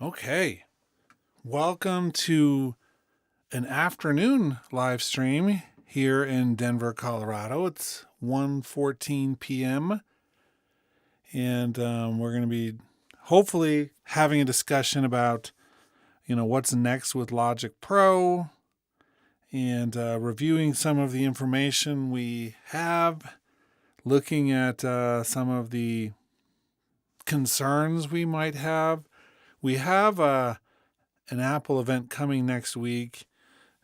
Okay, welcome to an afternoon live stream here in Denver, Colorado. It's 1:14 p.m. and we're going to be hopefully having a discussion about, what's next with Logic Pro and reviewing some of the information we have, looking at some of the concerns we might have. We have an Apple event coming next week.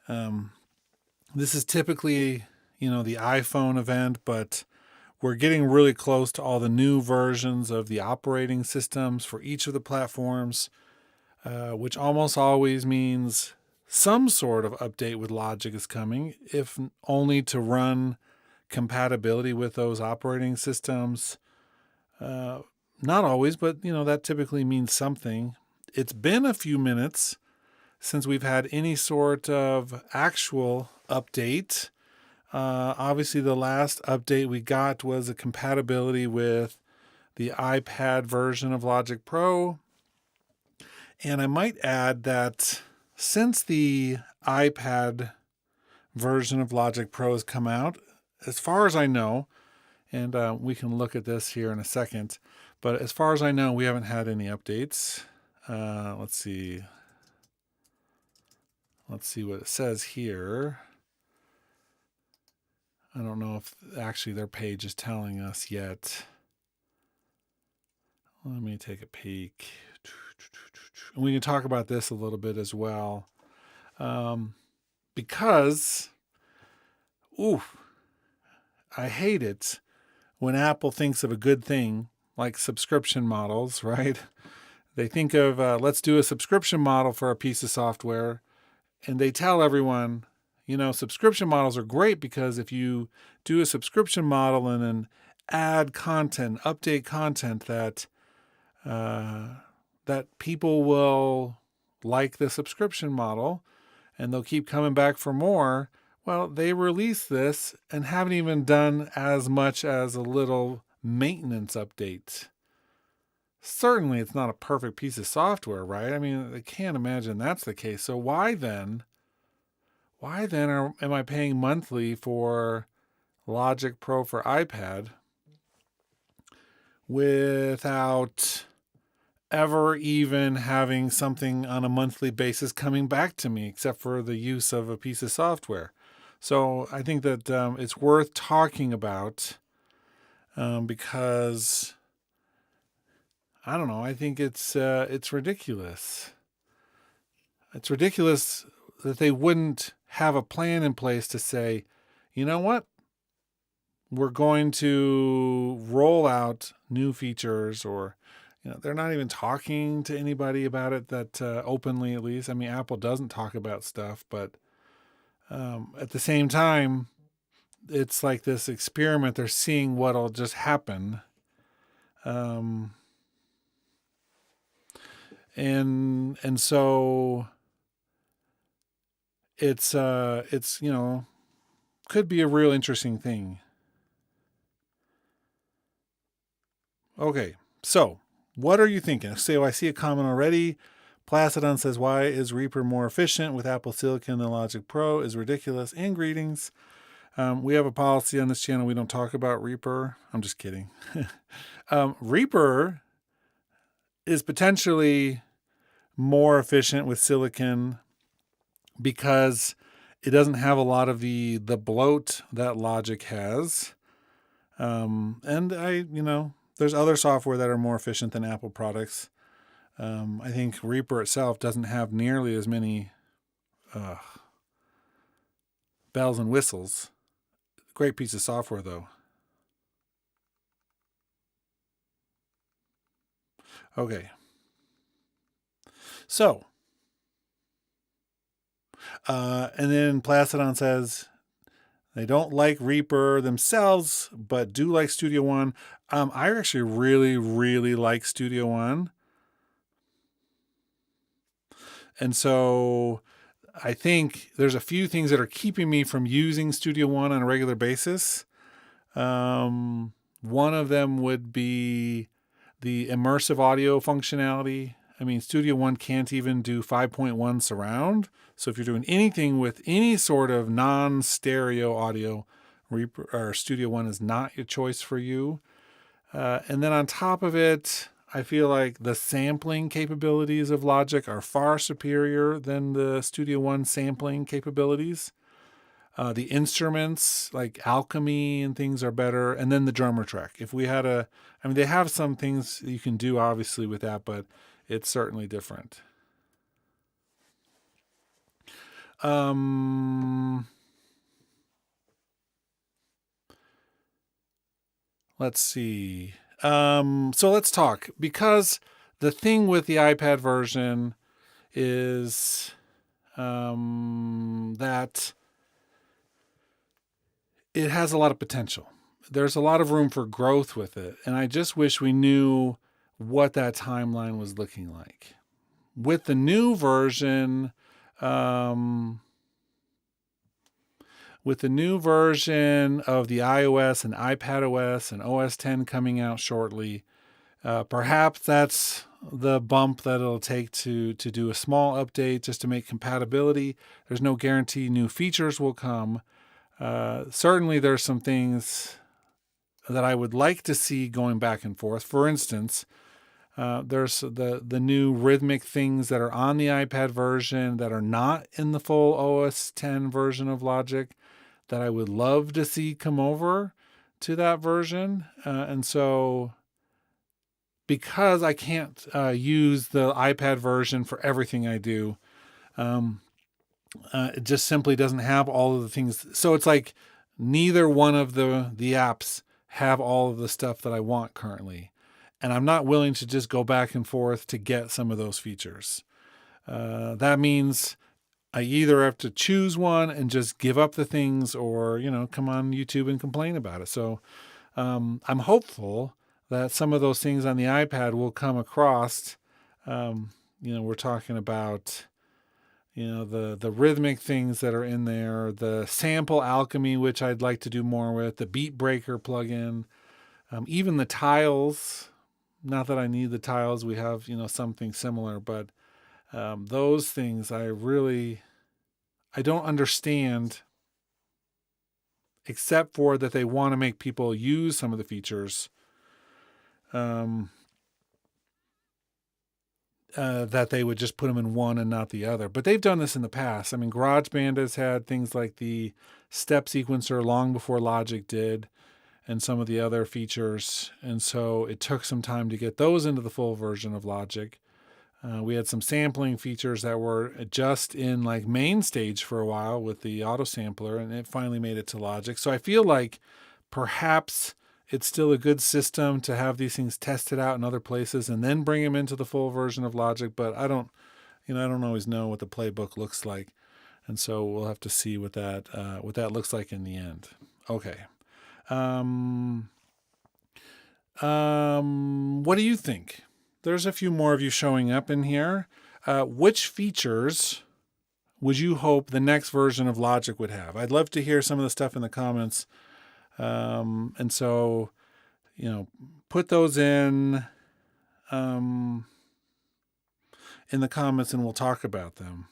This is typically, the iPhone event, but we're getting really close to all the new versions of the operating systems for each of the platforms, which almost always means some sort of update with Logic is coming, if only to run compatibility with those operating systems. Not always, but, that typically means something. It's been a few minutes since we've had any sort of actual update. Obviously, the last update we got was a compatibility with the iPad version of Logic Pro. And I might add that since the iPad version of Logic Pro has come out, as far as I know, and we can look at this here in a second, but as far as I know, we haven't had any updates. Let's see. Let's see what it says here. I don't know if actually their page is telling us yet. Let me take a peek. And we can talk about this a little bit as well. Because, I hate it when Apple thinks of a good thing like subscription models, right? They think of, let's do a subscription model for a piece of software. And they tell everyone, subscription models are great because if you do a subscription model and then add content, update content that people will like the subscription model and they'll keep coming back for more. Well, they release this and haven't even done as much as a little maintenance update. Certainly, it's not a perfect piece of software, right? I mean, I can't imagine that's the case. So why then am I paying monthly for Logic Pro for iPad without ever even having something on a monthly basis coming back to me, except for the use of a piece of software? So I think that it's worth talking about because I don't know. I think it's ridiculous. It's ridiculous that they wouldn't have a plan in place to say, you know what? We're going to roll out new features, or they're not even talking to anybody about it that openly, at least. I mean, Apple doesn't talk about stuff, but at the same time, it's like this experiment. They're seeing what'll just happen. And so it's could be a real interesting thing. Okay, so what are you thinking? So I see a comment already. Placidon says, why is Reaper more efficient with Apple Silicon than Logic Pro? Is ridiculous. And greetings. We have a policy on this channel. We don't talk about Reaper. I'm just kidding. Reaper is potentially more efficient with Silicon because it doesn't have a lot of the bloat that Logic has. And there's other software that are more efficient than Apple products. I think Reaper itself doesn't have nearly as many bells and whistles. Great piece of software, though. Okay. So, and then Placidon says they don't like Reaper themselves, but do like Studio One. I actually really, really like Studio One. And so I think there's a few things that are keeping me from using Studio One on a regular basis. One of them would be the immersive audio functionality. I mean, Studio One can't even do 5.1 surround. So if you're doing anything with any sort of non-stereo audio, or Studio One is not your choice for you. And then on top of it, I feel like the sampling capabilities of Logic are far superior than the Studio One sampling capabilities. The instruments like Alchemy and things are better. And then the drummer track. If we had they have some things you can do obviously with that, but it's certainly different. Let's see. So let's talk, because the thing with the iPad version is that it has a lot of potential. There's a lot of room for growth with it. And I just wish we knew what that timeline was looking like. With the new version, with the new version of the iOS and iPadOS and OS X coming out shortly, perhaps that's the bump that it'll take to do a small update just to make compatibility. There's no guarantee new features will come. Certainly there's some things that I would like to see going back and forth. For instance, there's the new rhythmic things that are on the iPad version that are not in the full OS X version of Logic that I would love to see come over to that version. And so because I can't use the iPad version for everything I do, it just simply doesn't have all of the things. So it's like neither one of the apps have all of the stuff that I want currently. And I'm not willing to just go back and forth to get some of those features. That means I either have to choose one and just give up the things, or, come on YouTube and complain about it. So I'm hopeful that some of those things on the iPad will come across. We're talking about, the rhythmic things that are in there, the sample alchemy, which I'd like to do more with, the beat breaker plugin, even the tiles. Not that I need the tiles. We have, something similar, but those things I don't understand, except for that they want to make people use some of the features that they would just put them in one and not the other. But they've done this in the past. I mean, GarageBand has had things like the step sequencer long before Logic did, and some of the other features. And so it took some time to get those into the full version of Logic. We had some sampling features that were just in like main stage for a while with the auto sampler, and it finally made it to Logic. So I feel like perhaps it's still a good system to have these things tested out in other places and then bring them into the full version of Logic. But I don't always know what the playbook looks like. And so we'll have to see what that looks like in the end. Okay. What do you think? There's a few more of you showing up in here. Which features would you hope the next version of Logic would have? I'd love to hear some of the stuff in the comments. And so, put those in the comments and we'll talk about them.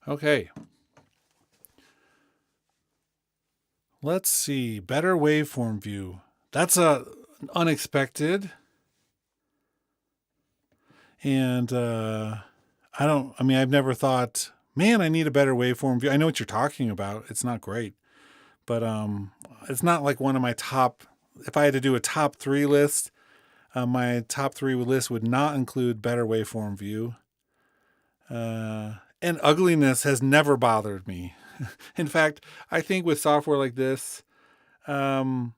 Okay. Let's see. Better waveform view. That's unexpected. And I've never thought, man, I need a better waveform view. I know what you're talking about. It's not great. But it's not like one of my top. If I had to do a top 3 list, my top 3 list would not include better waveform view. And ugliness has never bothered me. In fact, I think with software like this, I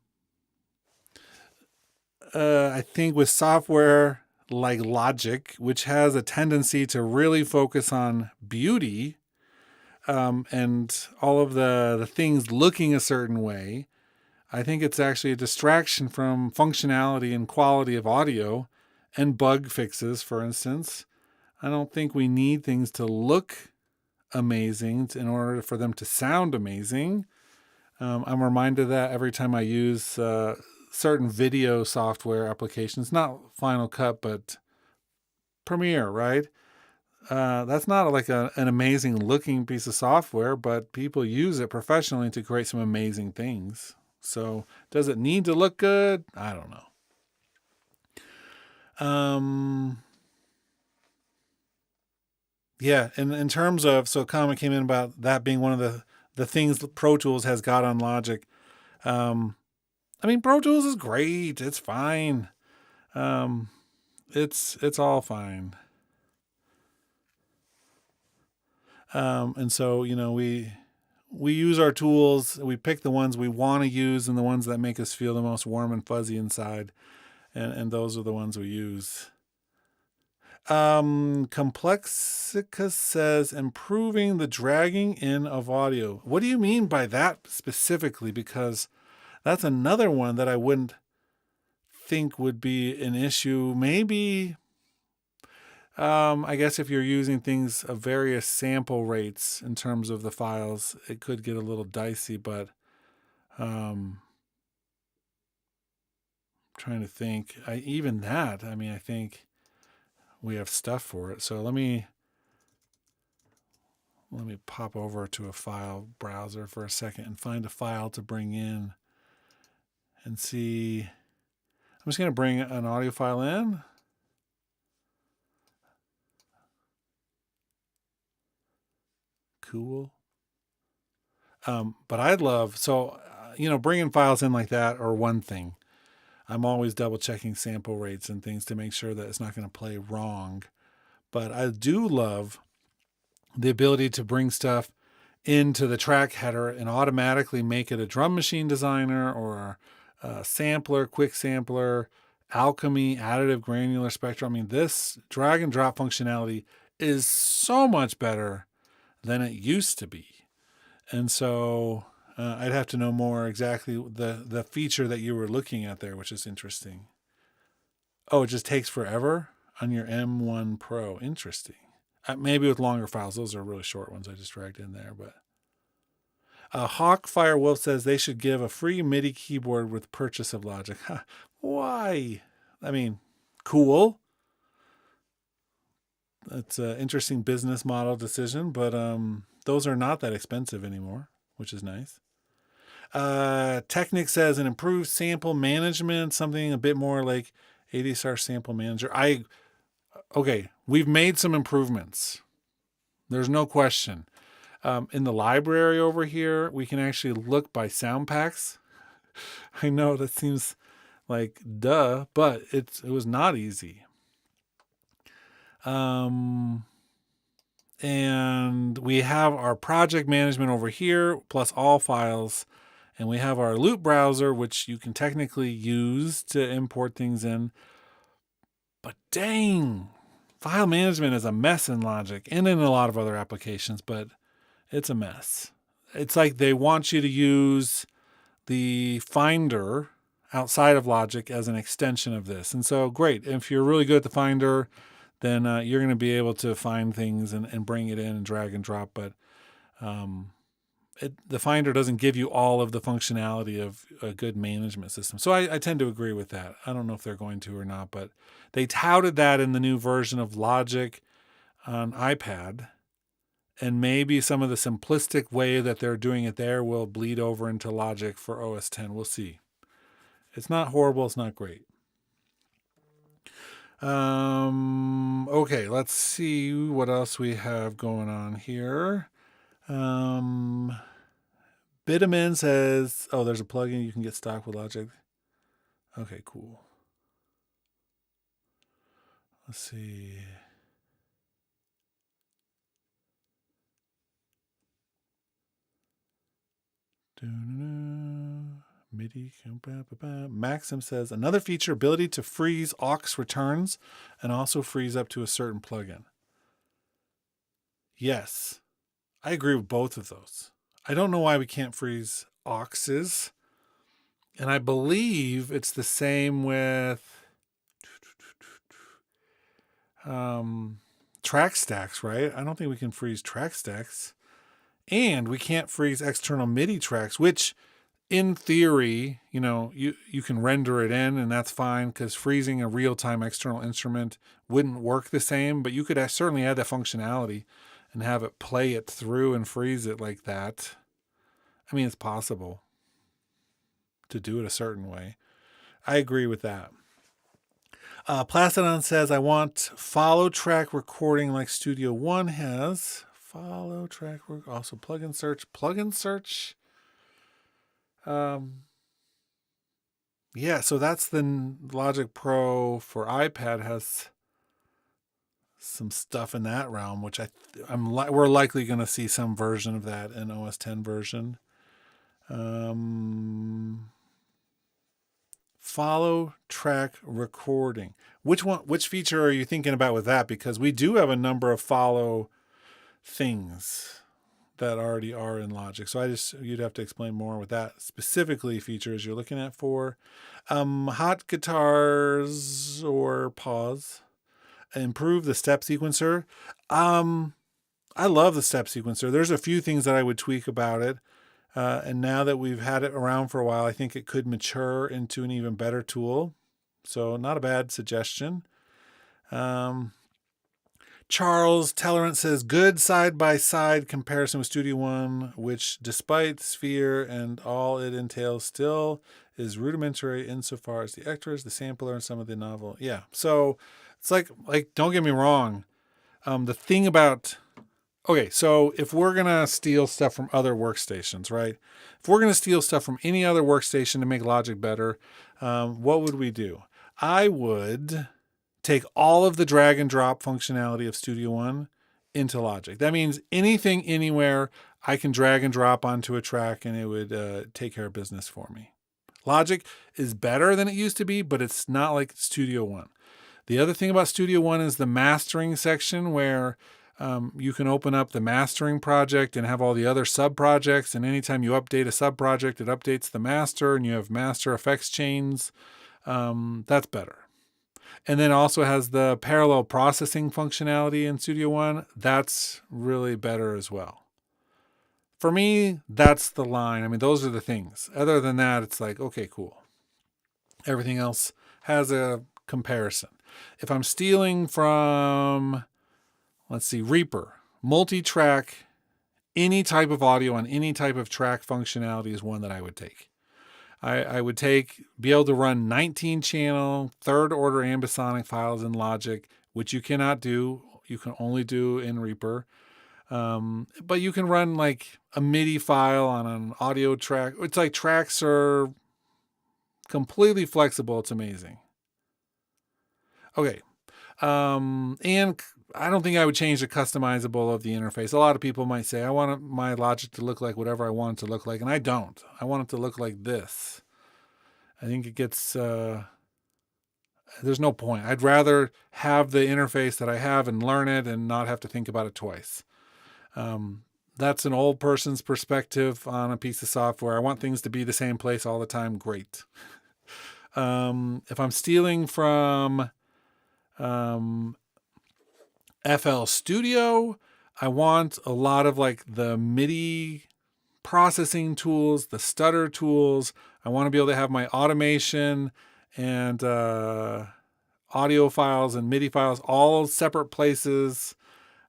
think with software like Logic, which has a tendency to really focus on beauty, and all of the things looking a certain way, I think it's actually a distraction from functionality and quality of audio and bug fixes, for instance. I don't think we need things to look amazing in order for them to sound amazing. I'm reminded of that every time I use certain video software applications, not Final Cut, but Premiere, right? That's not like an amazing looking piece of software, but people use it professionally to create some amazing things. So does it need to look good? I don't know. Yeah, and in terms of, so a comment came in about that being one of the things Pro Tools has got on Logic. I mean, Pro Tools is great. It's fine. It's all fine. And so, we use our tools. We pick the ones we want to use and the ones that make us feel the most warm and fuzzy inside. And those are the ones we use. Complexicus says improving the dragging in of audio. What do you mean by that specifically? Because that's another one that I wouldn't think would be an issue. Maybe, I guess if you're using things of various sample rates in terms of the files, it could get a little dicey, but trying to think. Even that, I mean, I think we have stuff for it. So let me pop over to a file browser for a second and find a file to bring in and see. I'm just going to bring an audio file in. Cool. But I'd love, so, bringing files in like that are one thing. I'm always double checking sample rates and things to make sure that it's not going to play wrong. But I do love the ability to bring stuff into the track header and automatically make it a drum machine designer or a sampler, quick sampler, alchemy, additive granular spectrum. I mean, this drag and drop functionality is so much better than it used to be. And so I'd have to know more exactly the feature that you were looking at there, which is interesting. Oh, it just takes forever on your M1 Pro. Interesting. Maybe with longer files. Those are really short ones I just dragged in there. But Hawkfire Wolf says they should give a free MIDI keyboard with purchase of Logic. Why? I mean, cool. It's an interesting business model decision, but those are not that expensive anymore, which is nice. Technic says an improved sample management, something a bit more like ADSR Sample Manager. Okay, we've made some improvements. There's no question. In the library over here, we can actually look by sound packs. I know that seems like duh, but it was not easy. And we have our project management over here, plus all files. And we have our loop browser, which you can technically use to import things in. But dang, file management is a mess in Logic and in a lot of other applications, but it's a mess. It's like they want you to use the Finder outside of Logic as an extension of this. And so, great. If you're really good at the Finder, then you're going to be able to find things and bring it in and drag and drop. But the Finder doesn't give you all of the functionality of a good management system. So I tend to agree with that. I don't know if they're going to or not, but they touted that in the new version of Logic on iPad. And maybe some of the simplistic way that they're doing it there will bleed over into Logic for OS X. We'll see. It's not horrible. It's not great. Okay, let's see what else we have going on here. Bitamin says, oh, there's a plugin you can get stock with Logic. Okay, cool. Let's see. MIDI. Maxim says another feature, ability to freeze aux returns and also freeze up to a certain plugin. Yes, I agree with both of those. I don't know why we can't freeze auxes. And I believe it's the same with track stacks, right? I don't think we can freeze track stacks. And we can't freeze external MIDI tracks, which in theory, you can render it in and that's fine because freezing a real-time external instrument wouldn't work the same, but you could certainly add that functionality and have it play it through and freeze it like that. I mean, it's possible to do it a certain way. I agree with that. Plastodon says, I want follow track recording like Studio One has. Follow track, also plugin search. Yeah, so that's the Logic Pro for iPad has some stuff in that realm, which we're likely going to see some version of that in OS 10 version. Follow track recording. Which feature are you thinking about with that? Because we do have a number of follow things that already are in Logic. So you'd have to explain more with that specifically features you're looking at for hot guitars or pause. Improve the step sequencer. I love the step sequencer. There's a few things that I would tweak about it. And now that we've had it around for a while, I think it could mature into an even better tool. So not a bad suggestion. Charles Tellerant says, good side-by-side comparison with Studio One, which despite Sphere and all it entails still is rudimentary insofar as the actors, the sampler, and some of the novel. Yeah, so it's like don't get me wrong. The thing about... Okay, so if we're going to steal stuff from other workstations, right? If we're going to steal stuff from any other workstation to make Logic better, what would we do? I would take all of the drag and drop functionality of Studio One into Logic. That means anything, anywhere, I can drag and drop onto a track and it would take care of business for me. Logic is better than it used to be, but it's not like Studio One. The other thing about Studio One is the mastering section where you can open up the mastering project and have all the other sub-projects. And anytime you update a sub-project, it updates the master and you have master effects chains. That's better. And then also has the parallel processing functionality in Studio One. That's really better as well. For me, that's the line. I mean, those are the things. Other than that, it's like, okay, cool. Everything else has a comparison. If I'm stealing from... Let's see, Reaper, multi-track, any type of audio on any type of track functionality is one that I would take. I would be able to run 19-channel, third-order ambisonic files in Logic, which you cannot do. You can only do in Reaper. But you can run like a MIDI file on an audio track. It's like tracks are completely flexible. It's amazing. Okay. And I don't think I would change the customizable of the interface. A lot of people might say, I want my Logic to look like whatever I want it to look like. And I don't. I want it to look like this. I think it gets, there's no point. I'd rather have the interface that I have and learn it and not have to think about it twice. That's an old person's perspective on a piece of software. I want things to be the same place all the time. Great. If I'm stealing from FL Studio, I want a lot of like the MIDI processing tools, the stutter tools. I want to be able to have my automation and audio files and MIDI files all separate places.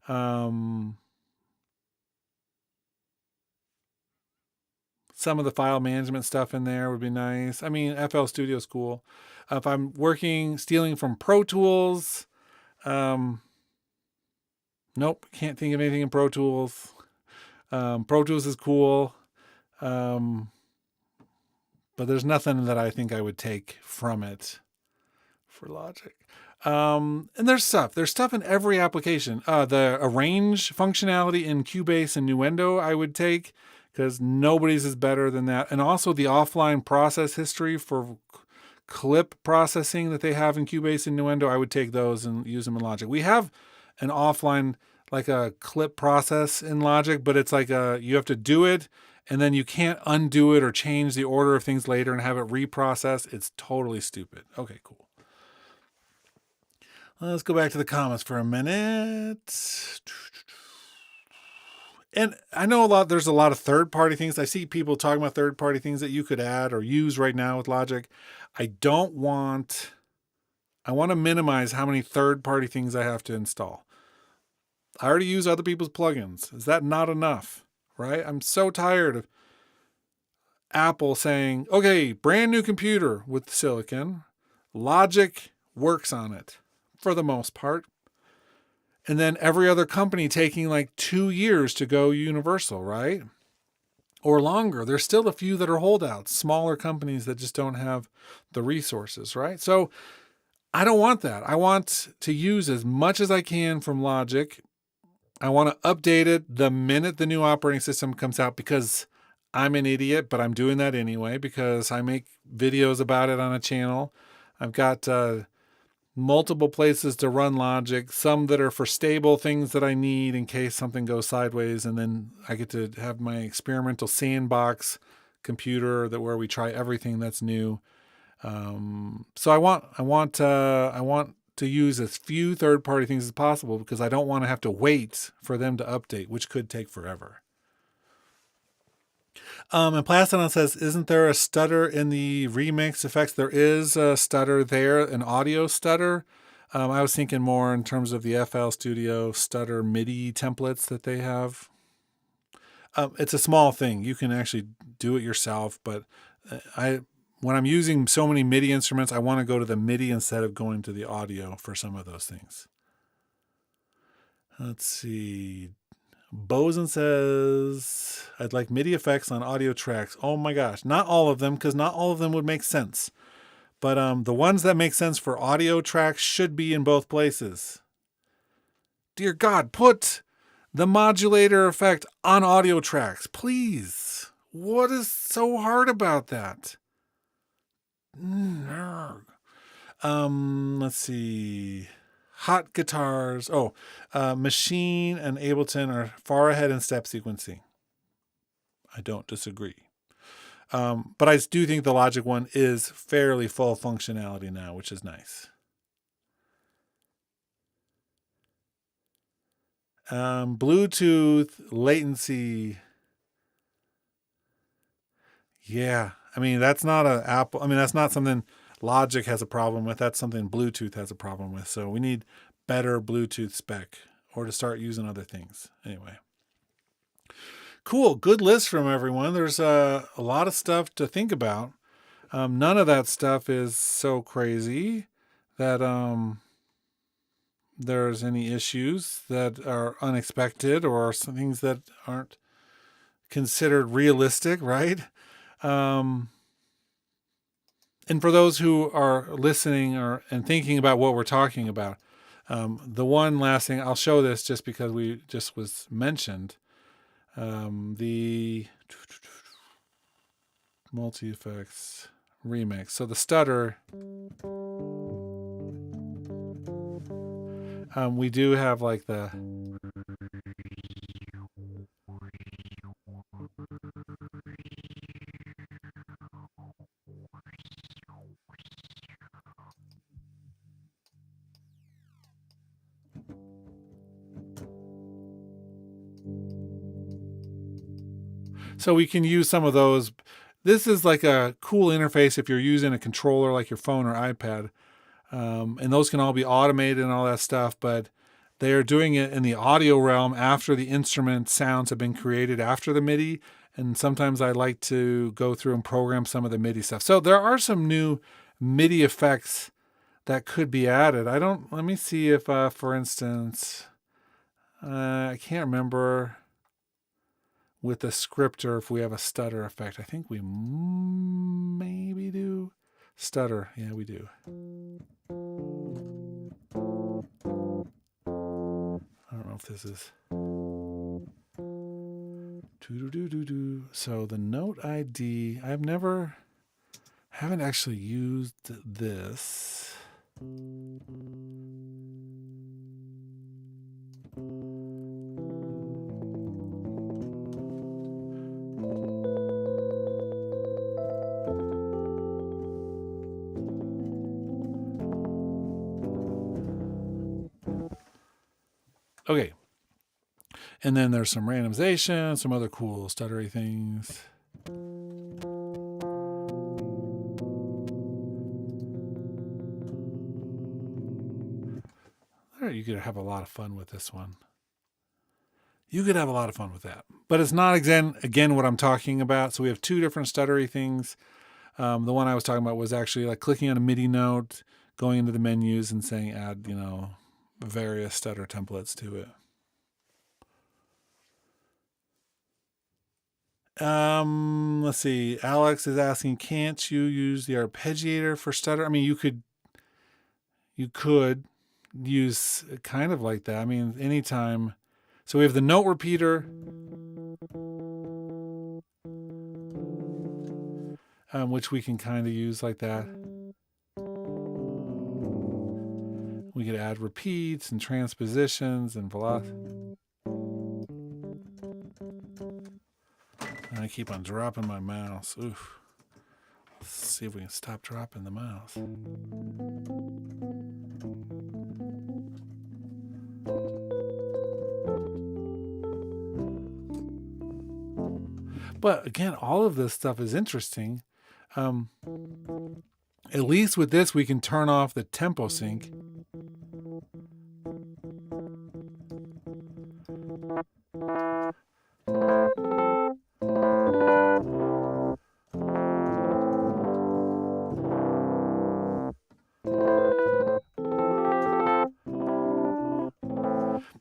Some of the file management stuff in there would be nice. I mean, FL Studio is cool. If I'm stealing from Pro Tools, nope, can't think of anything in Pro Tools. Pro Tools is cool. But there's nothing that I think I would take from it for Logic. And there's stuff in every application. The arrange functionality in Cubase and Nuendo I would take because nobody's is better than that. And also the offline process history for clip processing that they have in Cubase and Nuendo, I would take those and use them in Logic. We have an offline, like a clip process in Logic, but it's like you have to do it and then you can't undo it or change the order of things later and have it reprocessed. It's totally stupid. Okay, cool. Let's go back to the comments for a minute. And I know there's a lot of third-party things. I see people talking about third-party things that you could add or use right now with Logic. I want to minimize how many third-party things I have to install. I already use other people's plugins. Is that not enough? Right? I'm so tired of Apple saying, okay, brand new computer with silicon. Logic works on it for the most part. And then every other company taking like 2 years to go universal, right? Or longer. There's still a few that are holdouts, smaller companies that just don't have the resources, right? So I don't want that. I want to use as much as I can from Logic. I want to update it the minute the new operating system comes out because I'm an idiot, but I'm doing that anyway because I make videos about it on a channel. I've got multiple places to run Logic, some that are for stable things that I need in case something goes sideways, and then I get to have my experimental sandbox computer where we try everything that's new. So I want to use as few third-party things as possible because I don't want to have to wait for them to update, which could take forever. And Plastodon says, isn't there a stutter in the remix effects? There is a stutter there, an audio stutter. I was thinking more in terms of the FL Studio stutter MIDI templates that they have. It's a small thing. You can actually do it yourself, but when I'm using so many MIDI instruments, I want to go to the MIDI instead of going to the audio for some of those things. Let's see. Boson says, I'd like MIDI effects on audio tracks. Oh my gosh. Not all of them, because not all of them would make sense. But the ones that make sense for audio tracks should be in both places. Dear God, put the modulator effect on audio tracks, please. What is so hard about that? Let's see. Hot guitars. Machine and Ableton are far ahead in step sequencing. I don't disagree. But I do think the Logic one is fairly full functionality now, which is nice. Bluetooth latency. Yeah. I mean, that's not that's not something Logic has a problem with. That's something Bluetooth has a problem with. So we need better Bluetooth spec or to start using other things. Anyway. Cool. Good list from everyone. There's a lot of stuff to think about. None of that stuff is so crazy that there's any issues that are unexpected or some things that aren't considered realistic, right? And for those who are listening and thinking about what we're talking about, the one last thing, I'll show this just because we just was mentioned. The multi-effects remix. So the stutter, we do have like the so we can use some of those. This is like a cool interface if you're using a controller like your phone or iPad. And those can all be automated and all that stuff, but they are doing it in the audio realm after the instrument sounds have been created after the MIDI. And sometimes I like to go through and program some of the MIDI stuff. So there are some new MIDI effects that could be added. Let me see if, for instance, I can't remember with the scripter if we have a stutter effect. I think we maybe do. Stutter, yeah, we do. I don't know if this is. So the note ID, haven't actually used this. Okay. And then there's some randomization, some other cool stuttery things. You could have a lot of fun with this one. You could have a lot of fun with that. But it's not, again, what I'm talking about. So we have two different stuttery things. The one I was talking about was actually like clicking on a MIDI note, going into the menus and saying add, various stutter templates to it. Let's see. Alex is asking, can't you use the arpeggiator for stutter? I mean, you could use kind of like that. I mean, anytime. So we have the note repeater, which we can kind of use like that. We could add repeats and transpositions and velocity. And I keep on dropping my mouse. Oof. Let's see if we can stop dropping the mouse. But again, all of this stuff is interesting. At least with this, we can turn off the tempo sync.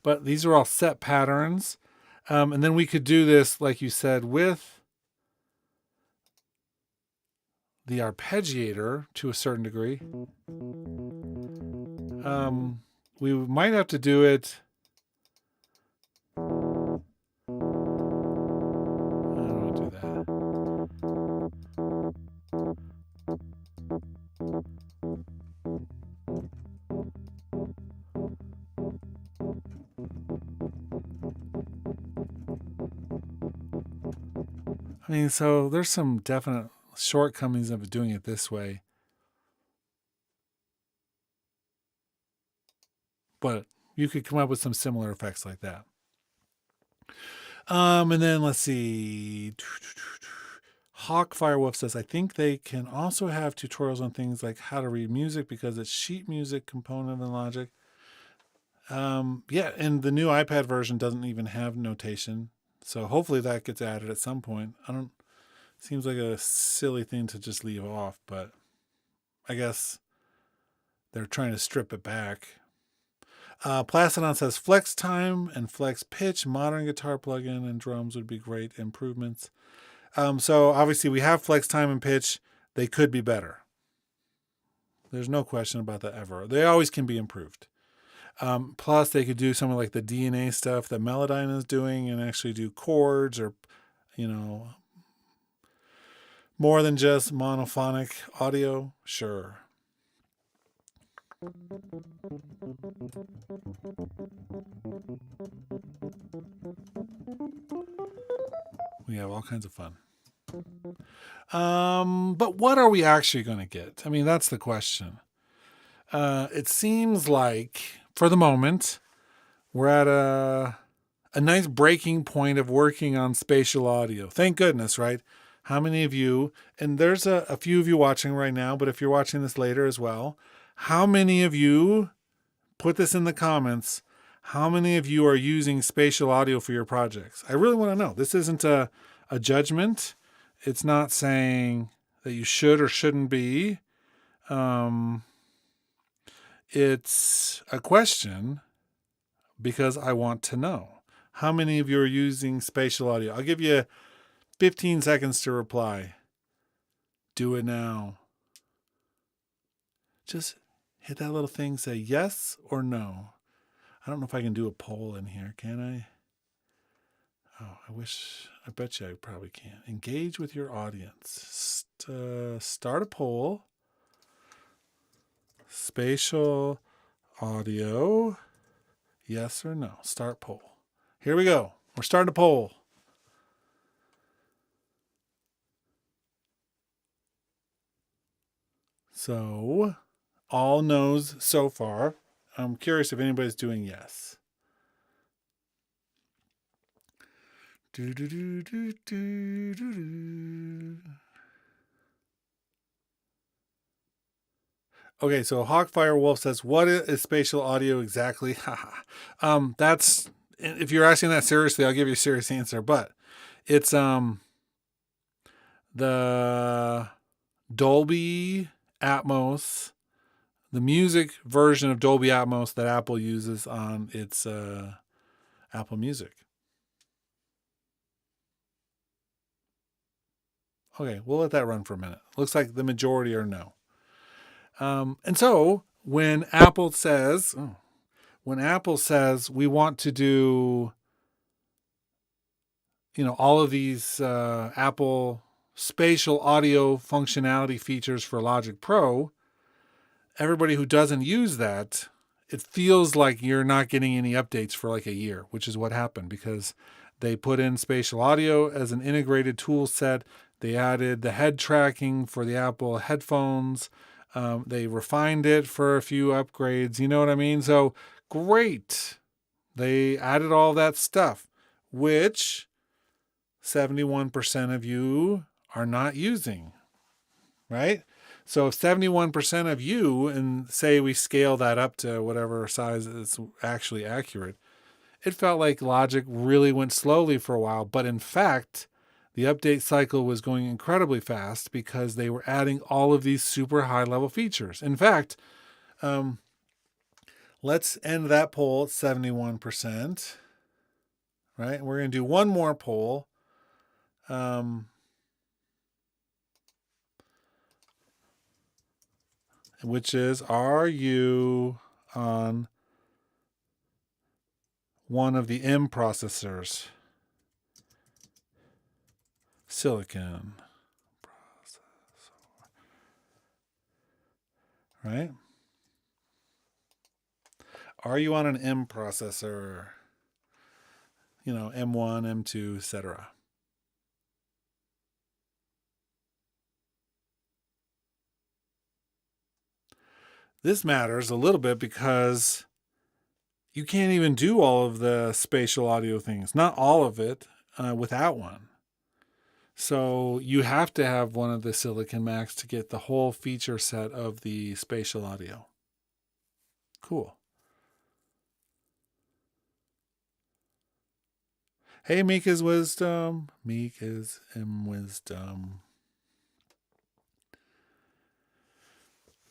But these are all set patterns. And then we could do this, like you said, with the arpeggiator to a certain degree. We might have to do it. I don't want to do that. I mean, so there's some definite shortcomings of doing it this way. But you could come up with some similar effects like that. And then let's see. Hawk Firewolf says, I think they can also have tutorials on things like how to read music because it's sheet music component in Logic. Yeah, and the new iPad version doesn't even have notation. So hopefully that gets added at some point. Seems like a silly thing to just leave off, but I guess they're trying to strip it back. Plastodon says flex time and flex pitch, modern guitar plugin and drums would be great improvements. So obviously we have flex time and pitch. They could be better. There's no question about that ever. They always can be improved. Plus they could do something like the DNA stuff that Melodyne is doing and actually do chords or, more than just monophonic audio. Sure. We have all kinds of fun. But what are we actually going to get? I mean, that's the question. It seems like, for the moment, we're at a nice breaking point of working on spatial audio. Thank goodness, right? How many of you, and there's a few of you watching right now, but if you're watching this later as well, how many of you, put this in the comments, how many of you are using spatial audio for your projects? I really want to know. This isn't a judgment. It's not saying that you should or shouldn't be. It's a question because I want to know. How many of you are using spatial audio? I'll give you 15 seconds to reply. Do it now. Just hit that little thing, say yes or no. I don't know if I can do a poll in here, can I? Oh, I bet you I probably can. Engage with your audience. Start a poll. Spatial audio, yes or no? Start poll. Here we go. We're starting a poll. So, all no's so far. I'm curious if anybody's doing yes. Do, do, do, do, do, do, do. Okay, so Hawkfire Wolf says, "What is spatial audio exactly?" That's, if you're asking that seriously, I'll give you a serious answer. But it's the Dolby Atmos, the music version of Dolby Atmos that Apple uses on its Apple Music. Okay, we'll let that run for a minute. Looks like the majority are no. And so when Apple says we want to do, all of these Apple spatial audio functionality features for Logic Pro, everybody who doesn't use that, it feels like you're not getting any updates for like a year, which is what happened because they put in spatial audio as an integrated tool set. They added the head tracking for the Apple headphones. They refined it for a few upgrades. You know what I mean? So great. They added all that stuff, which 71% of you are not using, right? So if 71% of you, and say we scale that up to whatever size is actually accurate, it felt like Logic really went slowly for a while. But in fact, the update cycle was going incredibly fast because they were adding all of these super high level features. In fact, let's end that poll at 71%, right? We're going to do one more poll. Which is, are you on one of the M processors? Silicon processor. Right? Are you on an M processor? M1, M2, etc. This matters a little bit because you can't even do all of the spatial audio things, not all of it, without one. So you have to have one of the Silicon Macs to get the whole feature set of the spatial audio. Cool. Hey, Mika's Wisdom. Mika's Wisdom.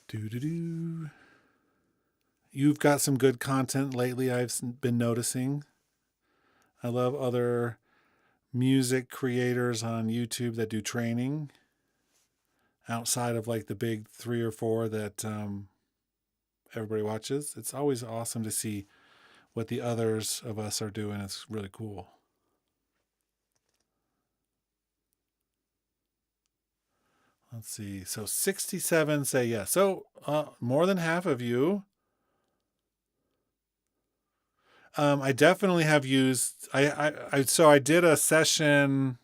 Do. You've got some good content lately, I've been noticing. I love other music creators on YouTube that do training outside of like the big 3 or 4 that everybody watches. It's always awesome to see what the others of us are doing. It's really cool. Let's see. So 67 say yes. So more than half of you. I definitely have used. So I did a session.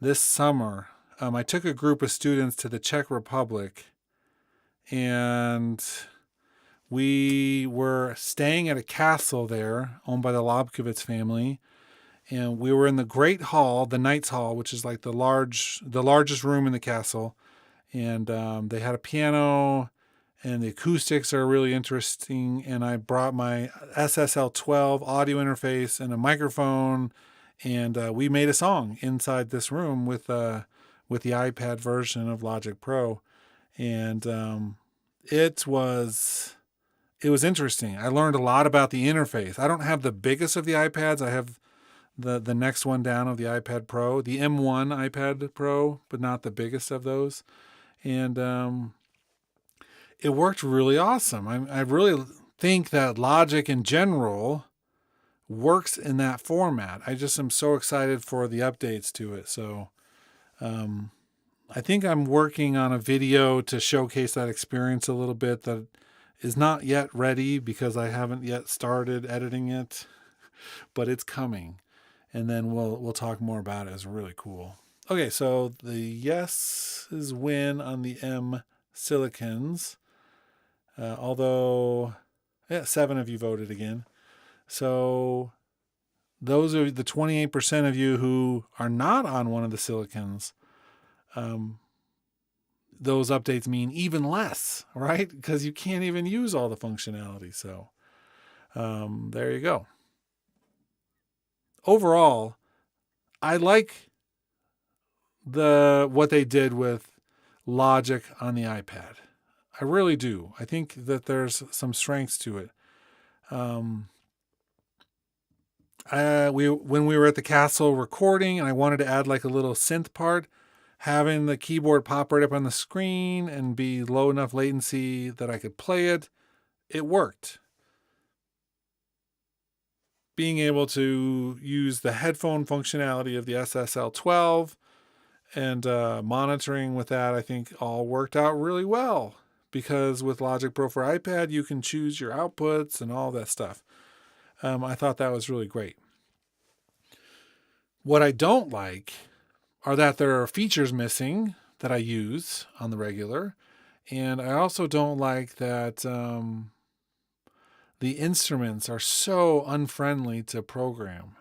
This summer. I took a group of students to the Czech Republic, and we were staying at a castle there owned by the Lobkowitz family. And we were in the Great Hall, the Knight's Hall, which is like the largest room in the castle. And they had a piano, and the acoustics are really interesting. And I brought my SSL12 audio interface and a microphone, and we made a song inside this room with the iPad version of Logic Pro. And it was interesting. I learned a lot about the interface. I don't have the biggest of the iPads. I have the next one down of the iPad Pro, the M1 iPad Pro, but not the biggest of those. And it worked really awesome. I really think that Logic in general works in that format. I just am so excited for the updates to it. So I think I'm working on a video to showcase that experience a little bit that is not yet ready because I haven't yet started editing it, but it's coming. And then we'll talk more about it. It's really cool. Okay, so the yeses win on the M Silicons. Although, 7 of you voted again. So those are the 28% of you who are not on one of the silicons. Those updates mean even less, right? Because you can't even use all the functionality. So there you go. Overall, I like what they did with Logic on the iPad. I really do. I think that there's some strengths to it. When we were at the castle recording and I wanted to add like a little synth part, having the keyboard pop right up on the screen and be low enough latency that I could play it, it worked. Being able to use the headphone functionality of the SSL12 and monitoring with that, I think all worked out really well, because with Logic Pro for iPad, you can choose your outputs and all that stuff. I thought that was really great. What I don't like are that there are features missing that I use on the regular. And I also don't like that the instruments are so unfriendly to program.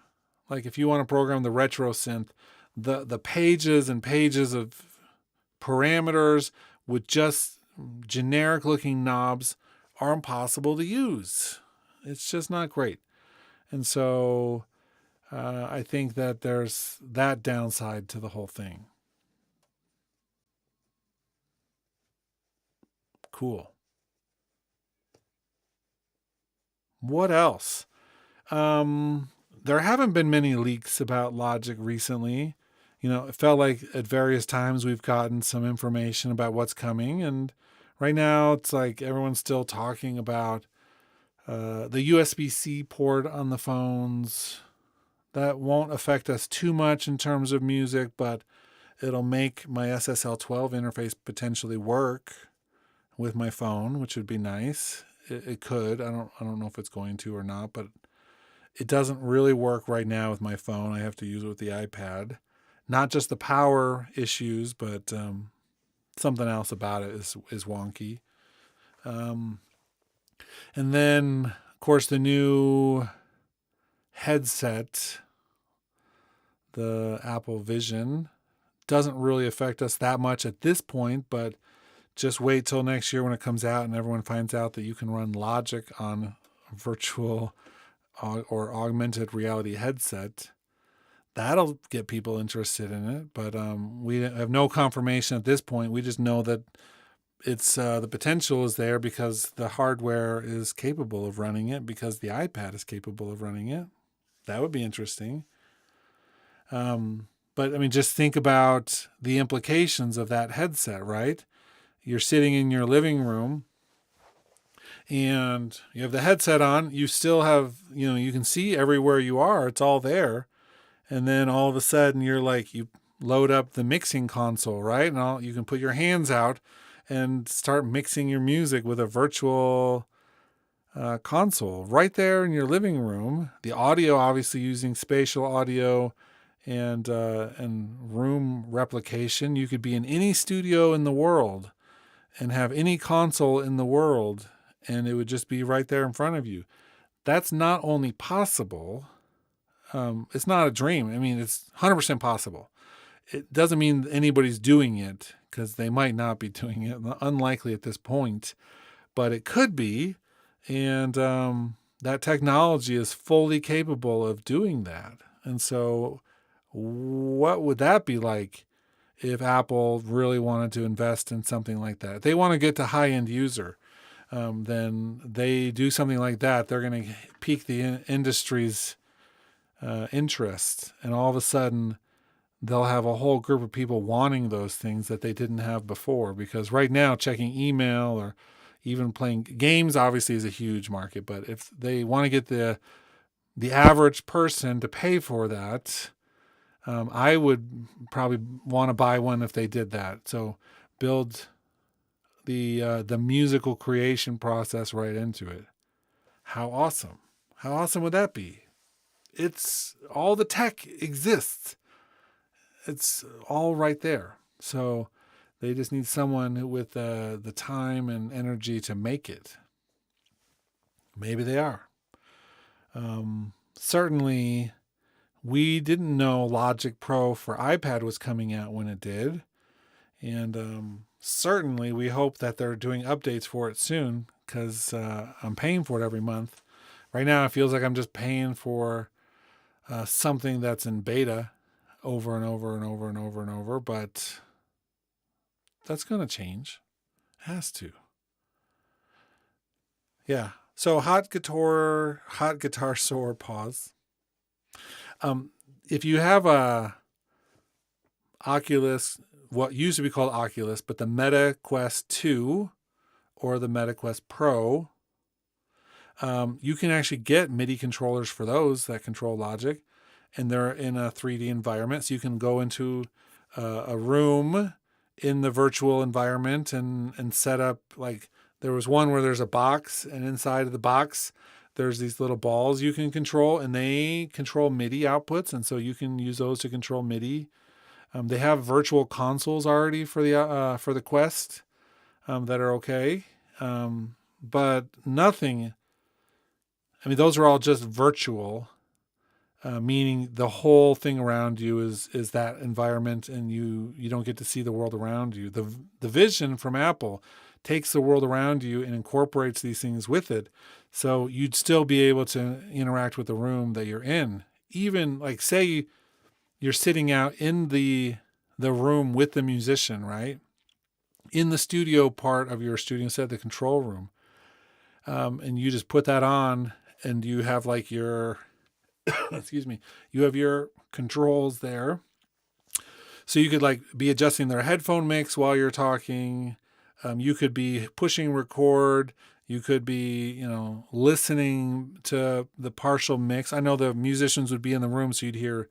Like if you want to program the retro synth, the pages and pages of parameters with just generic looking knobs are impossible to use. It's just not great. And so I think that there's that downside to the whole thing. Cool. What else? There haven't been many leaks about Logic recently. It felt like at various times we've gotten some information about what's coming. And right now it's like everyone's still talking about the USB-C port on the phones. That won't affect us too much in terms of music, but it'll make my SSL12 interface potentially work with my phone, which would be nice. It could. I don't know if it's going to or not, but it doesn't really work right now with my phone. I have to use it with the iPad. Not just the power issues, but something else about it is wonky. And then, of course, the new headset, the Apple Vision, doesn't really affect us that much at this point, but just wait till next year when it comes out and everyone finds out that you can run Logic on a virtual or augmented reality headset. That'll get people interested in it, but we have no confirmation at this point. We just know that it's the potential is there because the hardware is capable of running it, because the iPad is capable of running it. That would be interesting. But I mean, just think about the implications of that headset, right? You're sitting in your living room and you have the headset on. You still have, you can see everywhere you are. It's all there. And then all of a sudden you're like, you load up the mixing console, right? And you can put your hands out and start mixing your music with a virtual console right there in your living room. The audio, obviously using spatial audio and room replication. You could be in any studio in the world and have any console in the world, and it would just be right there in front of you. That's not only possible, it's not a dream. I mean, it's 100% possible. It doesn't mean anybody's doing it, because they might not be doing it. Unlikely at this point, but it could be. And that technology is fully capable of doing that. And so what would that be like if Apple really wanted to invest in something like that? If they want to get to high-end user, then they do something like that. They're going to pique the industry's interest. And all of a sudden, they'll have a whole group of people wanting those things that they didn't have before. Because right now, checking email or even playing games obviously is a huge market. But if they want to get the average person to pay for that, I would probably want to buy one if they did that. So build the musical creation process right into it. How awesome. How awesome would that be? It's all the tech exists. It's all right there. So they just need someone with the time and energy to make it. Maybe they are. Certainly, We didn't know Logic Pro for iPad was coming out when it did. And certainly we hope that they're doing updates for it soon, because I'm paying for it every month. Right now, it feels like I'm just paying for something that's in beta over and over and over and over and over, but that's going to change. It has to. Yeah. So hot guitar sore pause. If you have a Oculus, what used to be called Oculus, but the Meta Quest 2 or the Meta Quest Pro, you can actually get MIDI controllers for those that control Logic, and they're in a 3D environment. So you can go into a room in the virtual environment and set up, like, there was one where there's a box, and inside of the box there's these little balls you can control, and they control MIDI outputs, and so you can use those to control MIDI. They have virtual consoles already for the Quest that are okay, but nothing. I mean, those are all just virtual, meaning the whole thing around you is that environment, and you don't get to see the world around you. The vision from Apple takes the world around you and incorporates these things with it, so you'd still be able to interact with the room that you're in. Even, like, say you're sitting out in the room with the musician, right? In the studio part of your studio set, the control room. And you just put that on, and you have like your, excuse me, you have your controls there. So you could like be adjusting their headphone mix while you're talking. You could be pushing record. You could be, listening to the partial mix. I know the musicians would be in the room, so you'd hear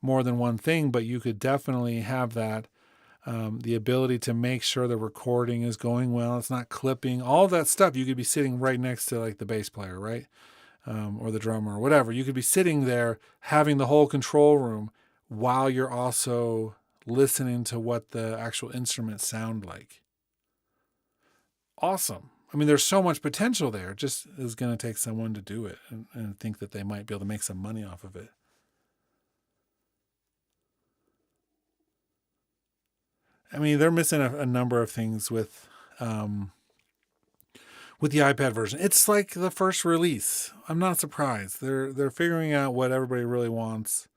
more than one thing, but you could definitely have that, the ability to make sure the recording is going well. It's not clipping, all that stuff. You could be sitting right next to like the bass player, right? Or the drummer or whatever. You could be sitting there having the whole control room while you're also listening to what the actual instruments sound like. Awesome. I mean, there's so much potential there. It just is going to take someone to do it and think that they might be able to make some money off of it. I mean, they're missing a number of things with the iPad version. It's like the first release. I'm not surprised. They're figuring out what everybody really wants,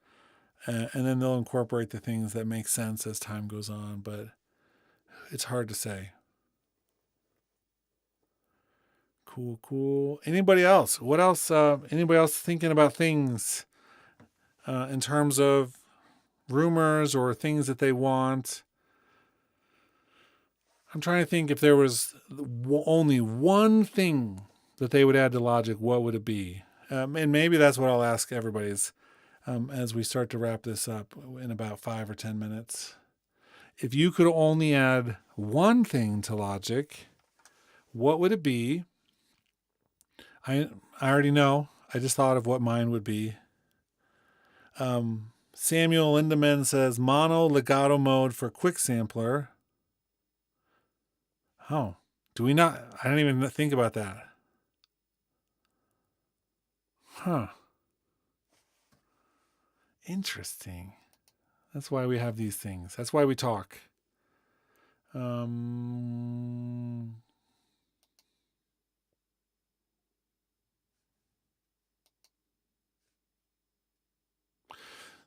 and then they'll incorporate the things that make sense as time goes on. But it's hard to say. Cool. Anybody else? What else? Anybody else thinking about things in terms of rumors or things that they want? I'm trying to think if there was only one thing that they would add to Logic, what would it be? And maybe that's what I'll ask everybody as we start to wrap this up in about 5 or 10 minutes. If you could only add one thing to Logic, what would it be? I already know. I just thought of what mine would be. Samuel Lindemann says mono legato mode for quick sampler. Oh, do we not? I didn't even think about that. Huh. Interesting. That's why we have these things. That's why we talk.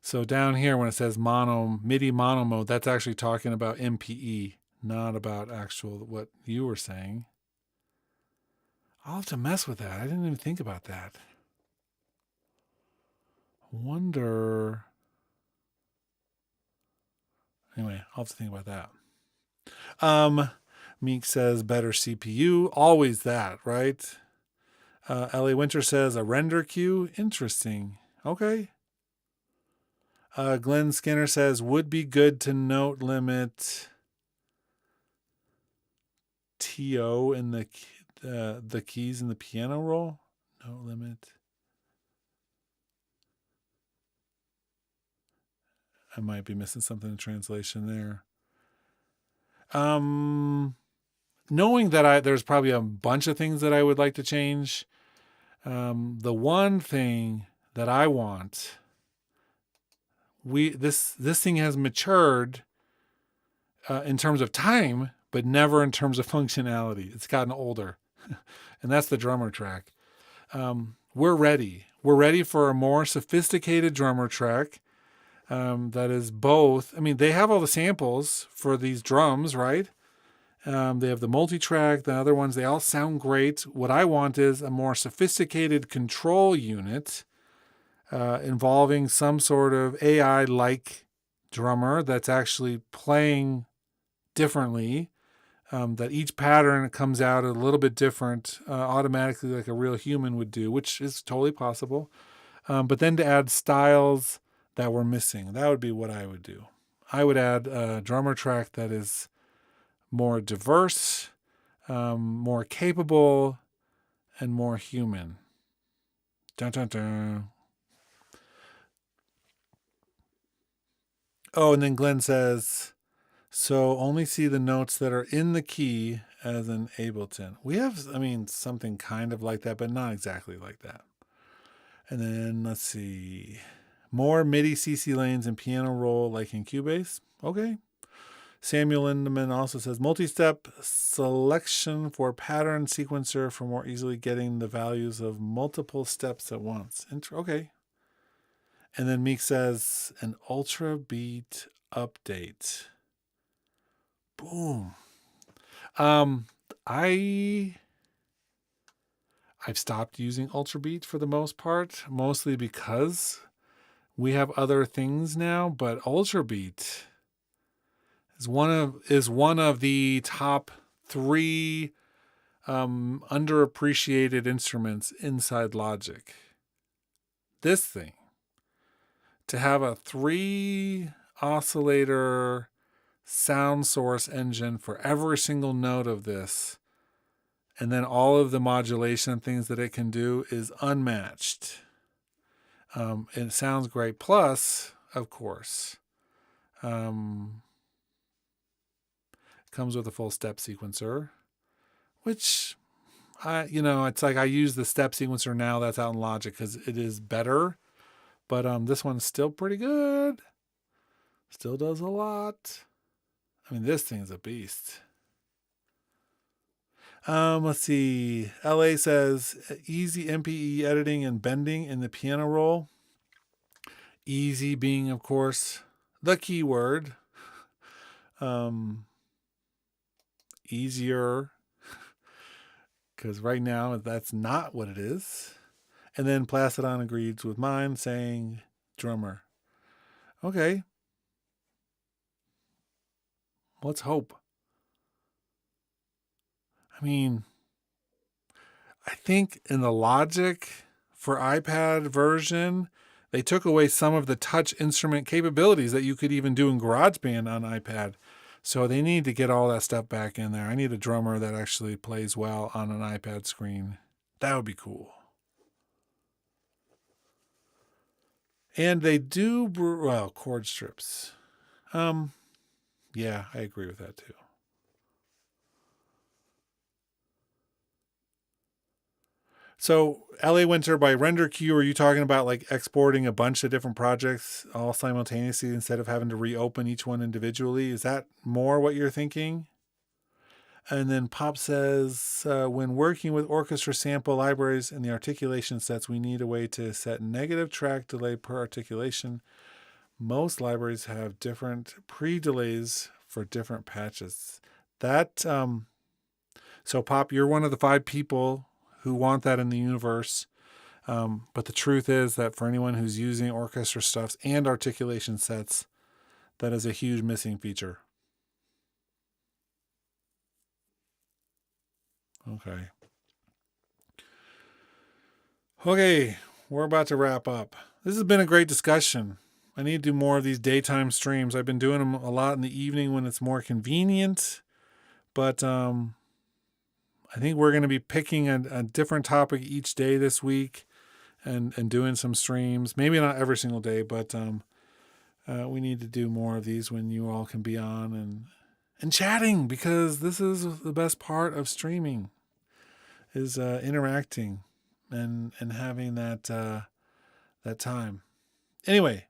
So down here when it says MIDI mono mode, that's actually talking about MPE, not about actual what you were saying. I'll have to mess with that. I didn't even think about that. Wonder. Anyway, I'll have to think about that. Meek says better CPU. Always that, right? L.A. Winter says a render queue. Interesting. Okay. Glenn Skinner says would be good to note limit TO in the keys in the piano roll. Note limit. I might be missing something in translation there. Knowing that there's probably a bunch of things that I would like to change. The one thing that I want this thing has matured in terms of time, but never in terms of functionality. It's gotten older, and that's the drummer track. We're ready. We're ready for a more sophisticated drummer track that is both. I mean, they have all the samples for these drums, right? They have the multi-track, the other ones, they all sound great. What I want is a more sophisticated control unit involving some sort of AI-like drummer that's actually playing differently, that each pattern comes out a little bit different automatically like a real human would do, which is totally possible. But then to add styles that we're missing, that would be what I would do. I would add a drummer track that is more diverse, more capable, and more human. Dun, dun, dun. Oh, and then Glenn says, so only see the notes that are in the key as in Ableton. We have, something kind of like that, but not exactly like that. And then let's see. More MIDI CC lanes and piano roll like in Cubase. Okay. Samuel Lindemann also says multi-step selection for pattern sequencer for more easily getting the values of multiple steps at once. Okay. And then Meek says an ultra beat update. Boom. I've stopped using ultra beat for the most part, mostly because we have other things now, but ultra beat is one of the top 3 underappreciated instruments inside Logic. This thing, to have a 3 oscillator sound source engine for every single note of this, and then all of the modulation things that it can do, is unmatched. It sounds great. Plus, of course, comes with a full step sequencer, which it's like I use the step sequencer now that's out in Logic because it is better, but this one's still pretty good. Still does a lot. This thing's a beast. Let's see. LA says easy MPE editing and bending in the piano roll. Easy being, of course, the key word. Easier, because right now that's not what it is. And then Placidon agrees with mine, saying drummer. Okay. Let's hope. I think in the Logic for iPad version, they took away some of the touch instrument capabilities that you could even do in GarageBand on iPad. So they need to get all that stuff back in there. I need a drummer that actually plays well on an iPad screen. That would be cool. And they do, chord strips. Yeah, I agree with that too. So LA Winter, by render queue, are you talking about like exporting a bunch of different projects all simultaneously instead of having to reopen each one individually? Is that more what you're thinking? And then Pop says, when working with orchestra sample libraries and the articulation sets, we need a way to set negative track delay per articulation. Most libraries have different pre-delays for different patches. So Pop, you're one of the 5 people who want that in the universe. But the truth is that for anyone who's using orchestra stuffs and articulation sets, that is a huge missing feature. Okay, we're about to wrap up. This has been a great discussion. I need to do more of these daytime streams. I've been doing them a lot in the evening when it's more convenient, but I think we're going to be picking a different topic each day this week and doing some streams. Maybe not every single day, but we need to do more of these when you all can be on and chatting, because this is the best part of streaming, is interacting and having that time. Anyway,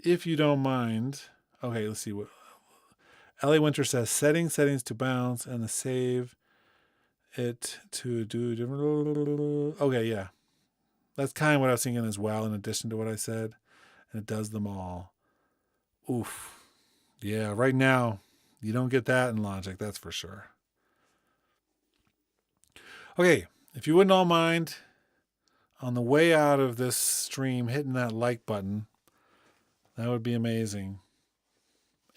if you don't mind, okay, let's see what Ellie Winter says. Settings to bounce and the save it to do different. Okay, yeah. That's kind of what I was thinking as well, in addition to what I said. And it does them all. Oof. Yeah, right now, you don't get that in Logic, that's for sure. Okay, if you wouldn't all mind, on the way out of this stream, hitting that like button, that would be amazing.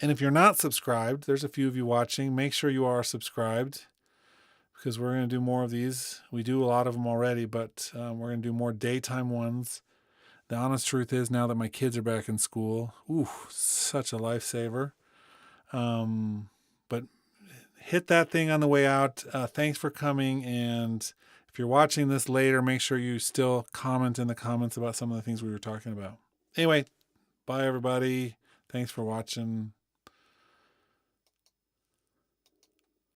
And if you're not subscribed, there's a few of you watching, make sure you are subscribed, because we're going to do more of these. We do a lot of them already, but we're going to do more daytime ones. The honest truth is, now that my kids are back in school, such a lifesaver. But hit that thing on the way out. Thanks for coming. And if you're watching this later, make sure you still comment in the comments about some of the things we were talking about. Anyway, bye everybody. Thanks for watching.